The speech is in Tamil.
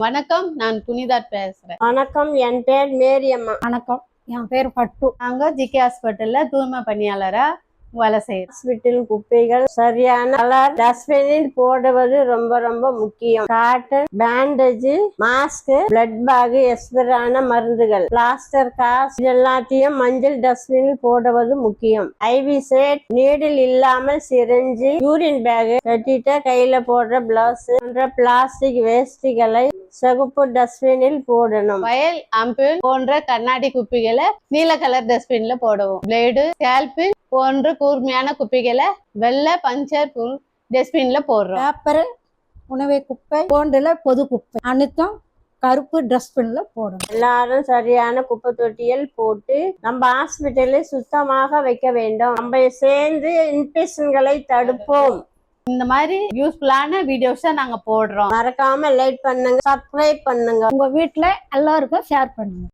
வணக்கம், நான் புனிதா பேசுறேன். வணக்கம், என் பேர் மேரியம்மா. வணக்கம், என் பேர் பட்டு. நாங்க ஜிகே ஹாஸ்பிட்டல்ல தூய்மை பணியாளரா வேலை செய்யறோம். ஹாஸ்பிட்டல் குப்பைகள் சரியான கலர் டஸ்ட்பினில் போடுவது ரொம்ப ரொம்ப முக்கியம். Cotton, bandage, mask, blood bag, எக்ஸ்பயரான மருந்துகள், பிளாஸ்டர் காஸ் எல்லாத்தையும் மஞ்சள் டஸ்ட்பினில் போடுவது முக்கியம். ஐவி செட், நீடில் இல்லாமல் சிரிஞ்சு, யூரின் பேக், கட்டிட்ட கையில போடுற பிளவுஸ் போன்ற பிளாஸ்டிக் வேஸ்டிகளை சிவப்பு டஸ்ட்பினில் போடணும். வயல் ஆம்பிள் போன்ற கண்ணாடி குப்பிகளை நீல கலர் டஸ்ட்பின்ல போடுவோம். பிளேடு, ஸ்கேல்பில் போன்ற கூர்மையான குப்பிகளை வெள்ளை பஞ்சர் டஸ்ட்பின்ல போடுறோம். பேப்பர், உணவை குப்பை போன்ற பொது குப்பை அனைத்தும் கருப்பு டஸ்ட்பின்ல போடணும். எல்லாரும் சரியான குப்பை தொட்டியில் போட்டு நம்ம ஹாஸ்பிட்டலை சுத்தமாக வைக்க வேண்டும். நம்ம சேர்ந்து இன்ஃபெக்ஷன்களை தடுப்போம். இந்த மாதிரி யூஸ்ஃபுல்லான வீடியோஸை நாங்க போடுறோம். மறக்காம லைக் பண்ணுங்க, சப்ஸ்கிரைப் பண்ணுங்க. உங்க வீட்டுல எல்லாருக்கும் ஷேர் பண்ணுங்க.